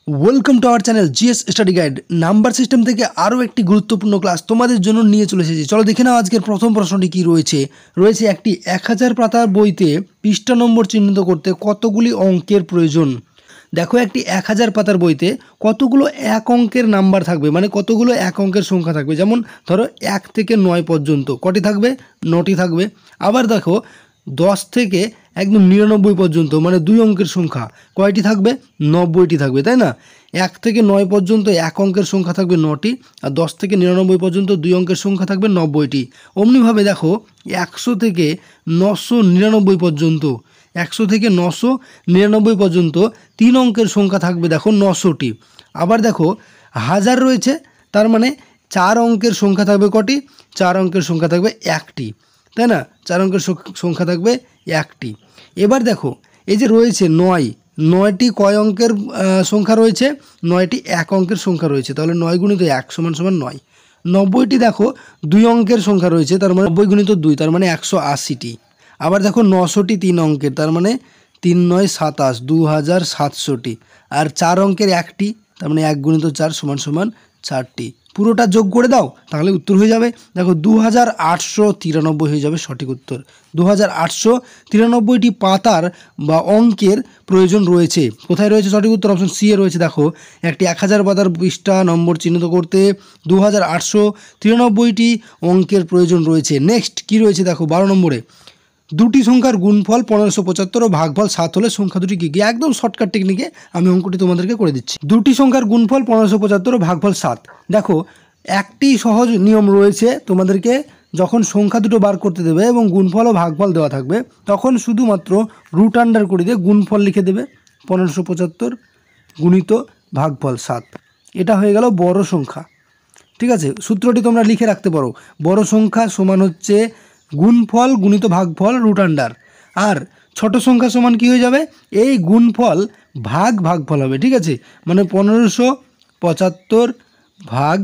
Welcome to our channel GS study guide. Number system থেকে আরও একটি গুরুত্বপূর্ণ ক্লাস তোমাদের জন্য নিয়ে চলে এসেছি। চলো দেখে নাও আজকের প্রথম প্রশ্নটি কি রয়েছে একটি 1000 পাতার বইতে পৃষ্ঠা নম্বর চিহ্নিত করতে কতগুলি অঙ্কের প্রয়োজন। দেখো একটি 1000 পাতার বইতে কতগুলো এক অঙ্কের নাম্বার থাকবে, মানে কতগুলো এক অঙ্কের সংখ্যা থাকবে। যেমন ধরো 1 থেকে 9 পর্যন্ত কটি থাকবে, 9টি থাকবে। আবার দেখো 10 থেকে একদম 99 পর্যন্ত মানে 2 অঙ্কের সংখ্যা কয়টি থাকবে, 90টি থাকবে, তাই না। 1 থেকে 9 পর্যন্ত এক অঙ্কের সংখ্যা থাকবে 9টি, আর 10 থেকে 99 পর্যন্ত 2 অঙ্কের সংখ্যা থাকবে 90টি। অমনিভাবে দেখো 100 থেকে 999 পর্যন্ত 100 থেকে 999 পর্যন্ত 3 অঙ্কের সংখ্যা থাকবে দেখো 900টি। আবার দেখো 1000 রয়েছে, তার মানে 4 অঙ্কের সংখ্যা থাকবে কটি, 4 অঙ্কের সংখ্যা থাকবে 1টি, তাই না। 4 অঙ্কের সংখ্যা থাকবে 1টি। এবার দেখো এই যে রয়েছে 9টি কয় অঙ্কের সংখ্যা রয়েছে, 9টি এক অঙ্কের সংখ্যা রয়েছে। তাহলে 9 গুণিত 1 সমান 9। 90টি দেখো 2 অঙ্কের সংখ্যা রয়েছে, তার মানে 90 গুণিত 2 তার মানে 180টি। আবার দেখো 900টি 3 অঙ্কের, তার মানে 3 9 27 2700টি। আর 4 অঙ্কের 1টি, তার মানে 1 গুণিত 4 সমান 4টি। পুরোটা যোগ করে দাও তাহলে উত্তর হয়ে যাবে দেখো 2893 হয়ে যাবে সঠিক উত্তর। 2893টি পাতার বা অঙ্কের প্রয়োজন রয়েছে। কোথায় রয়েছে সঠিক উত্তর, অপশন সি এ রয়েছে। দেখো একটি 1000 পাতার পৃষ্ঠা নম্বর চিহ্নিত করতে 2893টি অঙ্কের প্রয়োজন রয়েছে। নেক্সট কি রয়েছে দেখো 12 নম্বরে, দুটি সংখ্যার গুণফল 1575 ও ভাগফল 7 হলে সংখ্যা দুটি কী কী। একদম শর্টকাট টেকনিকে আমি অঙ্কটি তোমাদেরকে করে দিচ্ছি। দুটি সংখ্যার গুণফল 1575 ও ভাগফল 7। দেখো একটি সহজ নিয়ম রয়েছে, তোমাদেরকে যখন সংখ্যা দুটো বার করতে দেবে এবং গুণফল ও ভাগফল দেওয়া থাকবে তখন শুধুমাত্র রুট আন্ডার করে দিয়ে গুণফল লিখে দেবে 1575 গুণিত ভাগফল 7। এটা হয়ে গেল বড় সংখ্যা। ঠিক আছে, সূত্রটি তোমরা লিখে রাখতে পারো। বড় সংখ্যা সমান হচ্ছে গুণফল গুণিত ভাগফল রুট আন্ডার, আর ছোট সংখ্যা সমান কি হয়ে যাবে, এই গুণফল ভাগফল হবে। ঠিক আছে, মানে 1575 ভাগ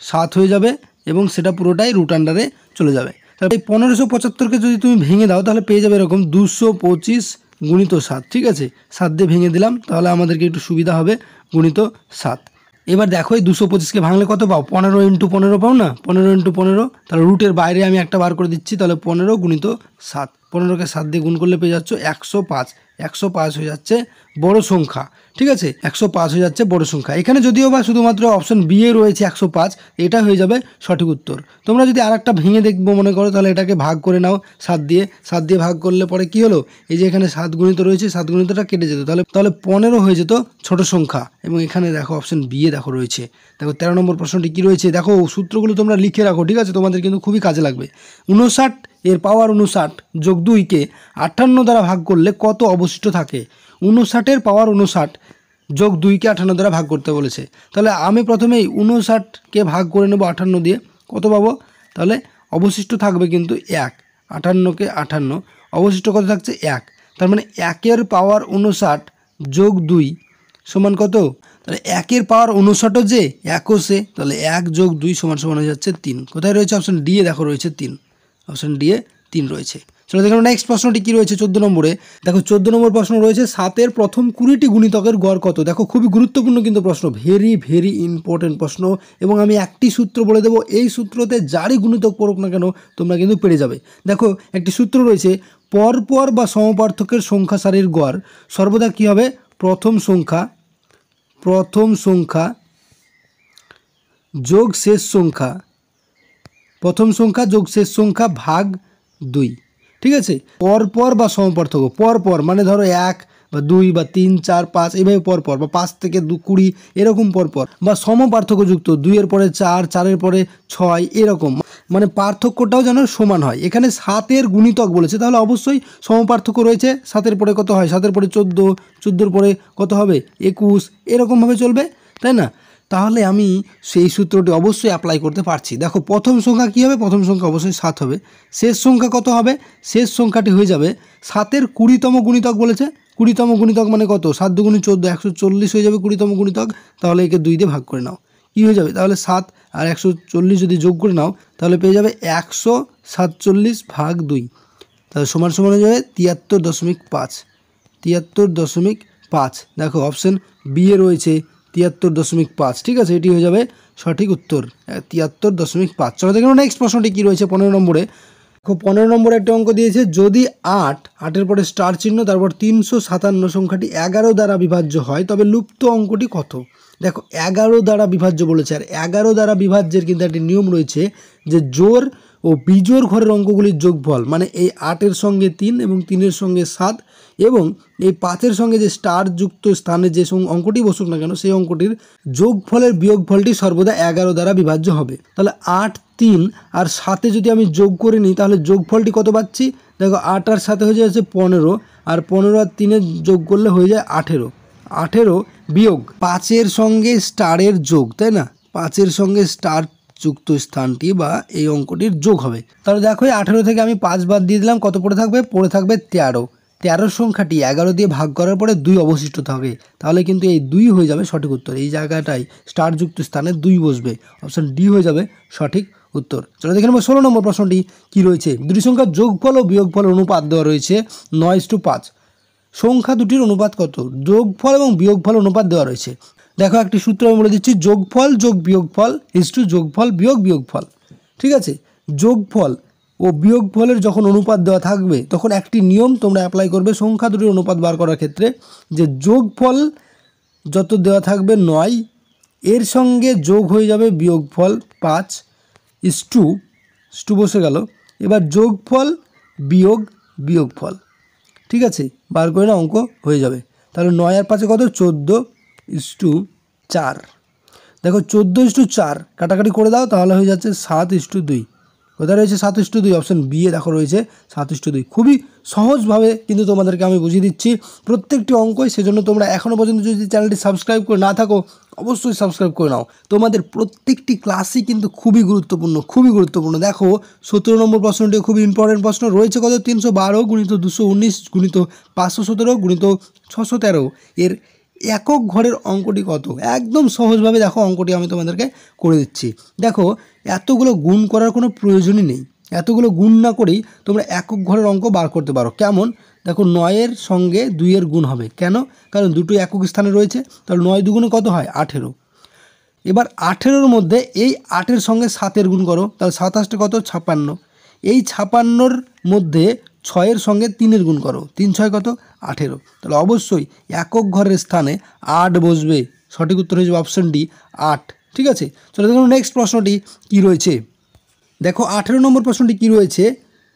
7 হয়ে যাবে এবং সেটা পুরোটাই রুট আন্ডারে চলে যাবে। তাহলে এই 1575কে যদি তুমি ভেঙে দাও তাহলে পেয়ে যাবে এরকম 225 গুণিত 7। ঠিক আছে, 7 দিয়ে ভেঙে দিলাম তাহলে আমাদেরকে একটু সুবিধা হবে, গুণিত 7। এবার দেখো এই 225কে ভাঙলে কত পাও, 15 × 15 পাও না, 15 × 15। তাহলে রুটের বাইরে আমি একটা বার করে দিচ্ছি, তাহলে 15 গুণিত 7, 15কে 7 দিয়ে গুণ করলে পেয়ে যাচ্ছ 105। 105 হয়ে যাচ্ছে বড় সংখ্যা। ঠিক আছে, 105 হয়ে যাচ্ছে বড় সংখ্যা। এখানে যদিও বা শুধুমাত্র অপশন বি এ রয়েছে 105, এটা হয়ে যাবে সঠিক উত্তর। তোমরা যদি আর একটা ভেঙে দেখবো মনে করো তাহলে এটাকে ভাগ করে নাও 7 দিয়ে ভাগ করলে পরে কি হলো, এই যে এখানে 7 গুণিত রয়েছে, 7 গুণিতটা কেটে যেত, তাহলে 15 হয়ে যেত ছোট সংখ্যা। এবং এখানে দেখো অপশন বি এ দেখো রয়েছে। দেখো 13 নম্বর প্রশ্নটি কি রয়েছে, দেখো সূত্রগুলো তোমরা লিখে রাখো। ঠিক আছে, তোমাদের কিন্তু খুবই কাজে লাগবে। 59 এর পাওয়ার 59 যোগ 2কে 58 দ্বারা ভাগ করলে কত অবশিষ্ট থাকে। 59 এর পাওয়ার 59 যোগ 2কে 58 দ্বারা ভাগ করতে বলেছে। তাহলে আমি প্রথমেই 59কে ভাগ করে নেব 58 দিয়ে, কত পাবো, তাহলে অবশিষ্ট থাকবে কিন্তু 1। 58কে 58, অবশিষ্ট কত থাকছে 1। তার মানে 1 এর পাওয়ার 59 যোগ 2 সমান কত, তাহলে 1 এর পাওয়ার 59ও যে 1ও সে, তাহলে 1 যোগ 2 সমান হয়ে যাচ্ছে 3। কোথায় রয়েছে, অপশন ডি এ দেখো রয়েছে 3, অপশন ডি এ 3 রয়েছে। চলো দেখো নেক্সট প্রশ্নটি কি রয়েছে 14 নম্বরে। দেখো 14 নম্বর প্রশ্ন রয়েছে 7-এর প্রথম 20টি গুণিতকের গড় কত। দেখো খুবই গুরুত্বপূর্ণ কিন্তু প্রশ্ন, ভেরি ইম্পর্টেন্ট প্রশ্ন। এবং আমি একটি সূত্র বলে দেবো, এই সূত্রতে যারই গুণিতক পড়ুক না কেন তোমরা কিন্তু পেরে যাবে। দেখো একটি সূত্র রয়েছে, পরপর বা সমপার্থক্যের সংখ্যা সারির গড় সর্বদা কি হবে, প্রথম সংখ্যা যোগ শেষ সংখ্যা, প্রথম সংখ্যা যোগ শেষ সংখ্যা ভাগ 2। ঠিক আছে, পরপর বা সমপার্থক্য, পরপর মানে ধরো 1 বা 2 বা 3 4 5 এইভাবে পরপর, বা 5 থেকে 20 এরকম পরপর, বা সমপার্থক্যযুক্ত 2 এর পরে 4, 4 এর পরে 6 এরকম, মানে পার্থক্যটাও যেন সমান হয়। এখানে 7-এর গুণিতক বলেছে, তাহলে অবশ্যই সমপার্থক্য রয়েছে। 7-এর পরে কত হয়, 7-এর পরে 14, 14-এর পরে কত হবে 21, এরকমভাবে চলবে, তাই না। তাহলে আমি সেই সূত্রটি অবশ্যই অ্যাপ্লাই করতে পারছি। দেখো প্রথম সংখ্যা কী হবে, প্রথম সংখ্যা অবশ্যই 7 হবে। শেষ সংখ্যা কত হবে, শেষ সংখ্যাটি হয়ে যাবে 7-এর 20তম গুণিতক বলেছে। 20তম গুণিতক মানে কত, 7 × 2 = 14, 140 হয়ে যাবে 20তম গুণিতক। তাহলে একে 2 দিয়ে ভাগ করে নাও, কী হয়ে যাবে, তাহলে 7 আর 140 যদি যোগ করে নাও তাহলে পেয়ে যাবে 147 ভাগ 2, তাহলে সমান হয়ে যাবে 73.5, 73.5। 5। দেখো অপশন বি এ রয়েছে 73.5। ঠিক আছে, এটি হয়ে যাবে সঠিক উত্তর 73.5। চলো দেখো নেক্সট প্রশ্নটি কী রয়েছে 15 নম্বরে। দেখো 15 নম্বরে একটা অঙ্ক দিয়েছে, যদি 8 পরে স্টার চিহ্ন তারপর 357 সংখ্যাটি 11 দ্বারা বিভাজ্য হয় তবে লুপ্ত অঙ্কটি কত। দেখো 11 দ্বারা বিভাজ্য বলেছে, আর 11 দ্বারা বিভাজ্যের কিন্তু একটি নিয়ম রয়েছে যে জোড় ও বিজোড় ঘরের অঙ্কগুলির যোগফল, মানে এই 8-এর সঙ্গে 3 এবং 3-এর সঙ্গে 7 এবং এই 5-এর সঙ্গে যে স্টার যুক্ত স্থানে যে অঙ্কটি বসুক না কেন সেই অঙ্কটির যোগফলের বিয়োগফলটি সর্বদা 11 দ্বারা বিভাজ্য হবে। তাহলে 8, 3 আর 7 যদি আমি যোগ করে নিই তাহলে যোগফলটি কত পাচ্ছি। দেখো 8 আর 7 হয়ে যাচ্ছে 15, আর 15 আর 3 যোগ করলে হয়ে যায় 18। 18 বিয়োগ 5-এর সঙ্গে স্টারের যোগ, তাই না, 5-এর সঙ্গে স্টার যুক্ত স্থানটি বা এই অঙ্কটির যোগ হবে। তাহলে দেখো 18 থেকে আমি 5 বাদ দিয়ে দিলাম, কত পড়ে থাকবে, পড়ে থাকবে 13। 13 সংখ্যাটি 11 দিয়ে ভাগ করার পরে 2 অবশিষ্ট থাকবে, তাহলে কিন্তু এই 2 হয়ে যাবে সঠিক উত্তর। এই জায়গাটায় স্টার যুক্ত স্থানে 2 বসবে, অপশন ডি হয়ে যাবে সঠিক উত্তর। চলো দেখে নেব 16 নম্বর প্রশ্নটি কী রয়েছে। দুটি সংখ্যার যোগফল ও বিয়োগফল অনুপাত দেওয়া রয়েছে 9:5। সংখ্যা দুটির অনুপাত কত। যোগফল এবং বিয়োগফল অনুপাত দেওয়া রয়েছে। দেখো একটি সূত্র আমি বলে দিচ্ছি, যোগফল যোগ বিয়োগফল ইজটু যোগফল বিয়োগ বিয়োগফল। ঠিক আছে, যোগফল ও বিয়োগফলের যখন অনুপাত দেওয়া থাকবে তখন একটি নিয়ম তোমরা অ্যাপ্লাই করবে সংখ্যা দুটির অনুপাত বার করার ক্ষেত্রে, যে যোগফল যত দেওয়া থাকবে 9 এর সঙ্গে যোগ হয়ে যাবে বিয়োগফল 5 ইজটু বসে গেল, এবার যোগফল বিয়োগ বিয়োগফল। ঠিক আছে, বার করে না অঙ্ক হয়ে যাবে। তাহলে 9 আর 5 কত, 14:4। দেখো 14:4 কাটাকাটি করে দাও, তাহলে হয়ে যাচ্ছে 7:2। কোথায় রয়েছে 7:2, অপশন বি এ দেখো রয়েছে 7:2। খুবই সহজভাবে কিন্তু তোমাদেরকে আমি বুঝিয়ে দিচ্ছি প্রত্যেকটি অঙ্কই, সেজন্য তোমরা এখনও পর্যন্ত যদি চ্যানেলটি সাবস্ক্রাইব করে না থাকো অবশ্যই সাবস্ক্রাইব করে নাও। তোমাদের প্রত্যেকটি ক্লাসই কিন্তু খুবই গুরুত্বপূর্ণ। দেখো 17 নম্বর প্রশ্নটিও খুবই ইম্পর্টেন্ট প্রশ্ন রয়েছে, কত, 312 গুণিত 219 গুণিত 517 গুণিত 613 এর একক ঘরের অঙ্কটি কত। একদম সহজভাবে দেখো অঙ্কটি আমি তোমাদেরকে করে দিচ্ছি। দেখো এতগুলো গুণ করার কোনো প্রয়োজনই নেই, এতগুলো গুণ না করেই তোমরা একক ঘরের অঙ্ক বার করতে পারো। কেমন, দেখো 9-এর সঙ্গে 2-এর গুণ হবে, কেন, কারণ দুটো একক স্থানে রয়েছে, তাহলে 9 দুগুণে কত হয় 18। এবার 18-র মধ্যে এই 8-এর সঙ্গে 7-এর গুণ করো, তাহলে 7 আসতে কত 56। এই 56-র মধ্যে 6-এর সঙ্গে 3-এর গুণ করো, 3 6 কত 18। তাহলে অবশ্যই একক ঘরের স্থানে 8 বসবে, সঠিক উত্তর হয়ে যাবে অপশন ডি 8। ঠিক আছে, চলো দেখুন নেক্সট প্রশ্নটি কী রয়েছে। দেখো 18 নম্বর প্রশ্নটি কী রয়েছে,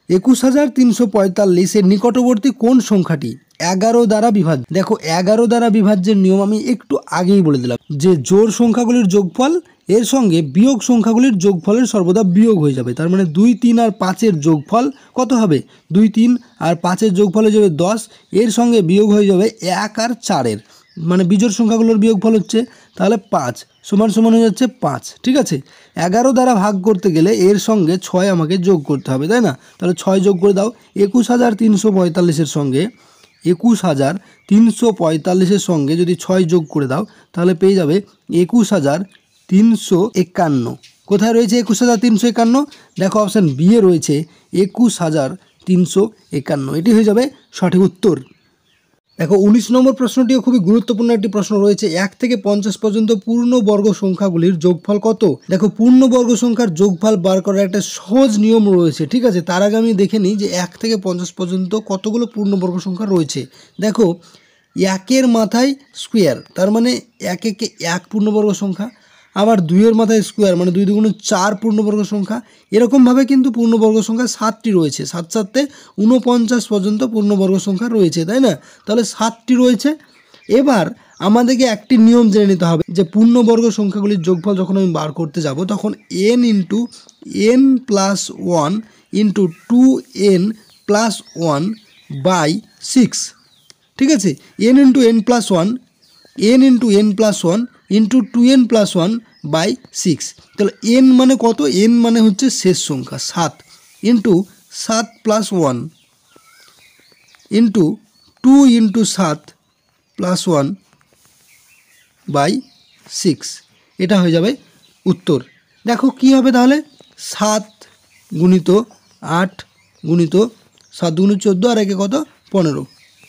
21,345 এর নিকটবর্তী কোন সংখ্যাটি 11 দ্বারা বিভাজ্য। দেখো 11 দ্বারা বিভাজ্যের নিয়ম আমি একটু আগেই বলে দিলাম, যে জোড় সংখ্যাগুলির যোগফল এর সঙ্গে বিয়োগ সংখ্যাগুলির যোগফলের সর্বদা বিয়োগ হয়ে যাবে। তার মানে 2, 3 আর 5-এর যোগফল কত হবে, 2, 3 আর 5-এর যোগফল হয়ে যাবে 10, এর সঙ্গে বিয়োগ হয়ে যাবে 1 আর 4-এর, মানে বিজোড় সংখ্যাগুলোর বিয়োগফল হচ্ছে, তাহলে 5 সমান সমান হয়ে যাচ্ছে 5। ঠিক আছে, 11 দ্বারা ভাগ করতে গেলে এর সঙ্গে 6 আমাকে যোগ করতে হবে, তাই না, তাহলে 6 যোগ করে দাও। 21,345-এর সঙ্গে 21,345-এর সঙ্গে যদি 6 যোগ করে দাও তাহলে পেয়ে যাবে 21,351। কোথায় রয়েছে 21,351, দেখো অপশান বি এ রয়েছে 21,351, এটি হয়ে যাবে সঠিক উত্তর। দেখো 19 নম্বর প্রশ্নটিও খুবই গুরুত্বপূর্ণ একটি প্রশ্ন রয়েছে, 1 থেকে 50 পর্যন্ত পূর্ণবর্গ সংখ্যাগুলির যোগফল কত। দেখো পূর্ণবর্গ সংখ্যার যোগফল বার করার একটা সহজ নিয়ম রয়েছে। ঠিক আছে, তার আগে আমি দেখে নিই যে 1 থেকে 50 পর্যন্ত কতগুলো পূর্ণবর্গ সংখ্যা রয়েছে। দেখো 1-এর মাথায় স্কোয়ার, তার মানে 1 একে 1 পূর্ণবর্গ সংখ্যা, আবার 2-এর মাথায় স্কোয়ার মানে 2 দুগুণে 4 পূর্ণবর্গ সংখ্যা। এরকমভাবে কিন্তু পূর্ণবর্গ সংখ্যা 7টি রয়েছে, 7 7 49 পর্যন্ত পূর্ণবর্গ সংখ্যা রয়েছে, তাই না, তাহলে 7টি রয়েছে। এবার আমাদেরকে একটি নিয়ম জেনে নিতে হবে যে পূর্ণবর্গ সংখ্যাগুলির যোগফল যখন আমি বার করতে যাব তখন n × n+1 × 2n+1/6। ঠিক আছে, n × n+1 × 2n+1/6, তাহলে n মানে কত, n মানে হচ্ছে শেষ সংখ্যা 7 × 7 + 1 × 2 × 7 + 1/6, এটা হয়ে যাবে উত্তর। দেখো কি হবে তাহলে, 7 × 8 × 7 × 14 আর একে কত 15,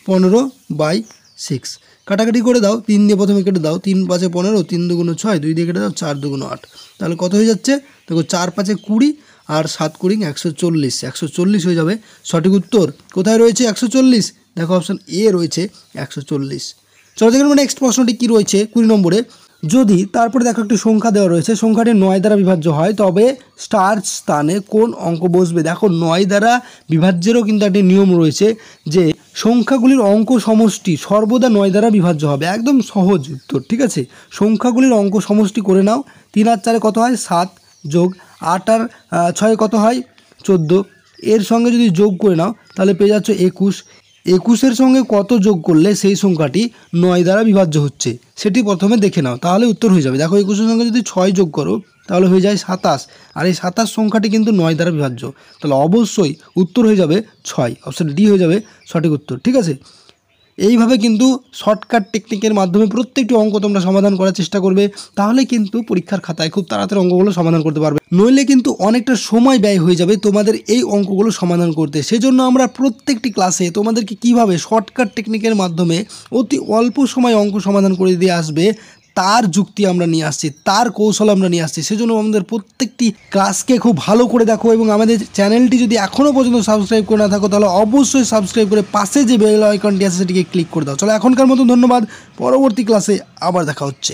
15/6 6 কাটাকাটি করে দাও, 3 দিয়ে প্রথমে কেটে দাও, 3 5 15, 3 দুগুণ 6, 2 দিয়ে কেটে দাও, 4 দুগুণ 8, তাহলে কত হয়ে যাচ্ছে দেখো 4 5 20 আর 7 কুড়ি 140, 140 হয়ে যাবে সঠিক উত্তর। কোথায় রয়েছে 140? দেখো অপশান এ রয়েছে 140। চলো দেখে নেবো নেক্সট প্রশ্নটি কী রয়েছে 20 নম্বরে। যদি তারপরে দেখো একটি সংখ্যা দেওয়া রয়েছে, সংখ্যাটি 9 দ্বারা বিভাজ্য হয়, তবে স্টার স্থানে কোন অঙ্ক বসবে? দেখো 9 দ্বারা বিভাজ্যেরও কিন্তু একটি নিয়ম রয়েছে যে সংখ্যাগুলির অঙ্ক সমষ্টি সর্বদা 9 দ্বারা বিভাজ্য হবে। একদম সহজ উত্তর, ঠিক আছে। সংখ্যাগুলির অঙ্ক সমষ্টি করে নাও। 3 আর 4 কত হয়? 7, যোগ 8 আর 6 কত হয়? 14, এর সঙ্গে যদি যোগ করে নাও তাহলে পেয়ে যাচ্ছ 21। 21-এর সঙ্গে কত যোগ করলে সেই সংখ্যাটি 9 দ্বারা বিভাজ্য হচ্ছে সেটি প্রথমে দেখে নাও, তাহলে উত্তর হয়ে যাবে। দেখো 21-এর সঙ্গে যদি 6 যোগ করো তাহলে হয়ে যায় 27, আর এই 27 সংখ্যাটি কিন্তু 9 দ্বারা বিভাজ্য, তাহলে অবশ্যই উত্তর হয়ে যাবে 6, অপশান ডি হয়ে যাবে সঠিক উত্তর, ঠিক আছে। এইভাবে কিন্তু শর্টকাট টেকনিকের মাধ্যমে প্রত্যেকটি অঙ্ক তোমরা সমাধান করার চেষ্টা করবে, তাহলে কিন্তু পরীক্ষার খাতায় খুব তাড়াতাড়ি অঙ্কগুলো সমাধান করতে পারবে। নইলে কিন্তু অনেকটা সময় ব্যয় হয়ে যাবে তোমাদের এই অঙ্কগুলো সমাধান করতে। সেজন্য আমরা প্রত্যেকটি ক্লাসে তোমাদেরকে কিভাবে শর্টকাট টেকনিকের মাধ্যমে অতি অল্প সময় অঙ্ক সমাধান করে দিয়ে আসবে তার যুক্তি আমরা নিয়ে আসছি, তার কৌশল আমরা নিয়ে আসছি। সেজন্য আমাদের প্রত্যেকটি ক্লাসকে খুব ভালো করে দেখো, এবং আমাদের চ্যানেলটি যদি এখনও পর্যন্ত সাবস্ক্রাইব করে না থাকো তাহলে অবশ্যই সাবস্ক্রাইব করে পাশে যে বেল আইকনটি আছে সেটিকে ক্লিক করে দাও। চলো এখনকার মতো ধন্যবাদ, পরবর্তী ক্লাসে আবার দেখা হচ্ছে।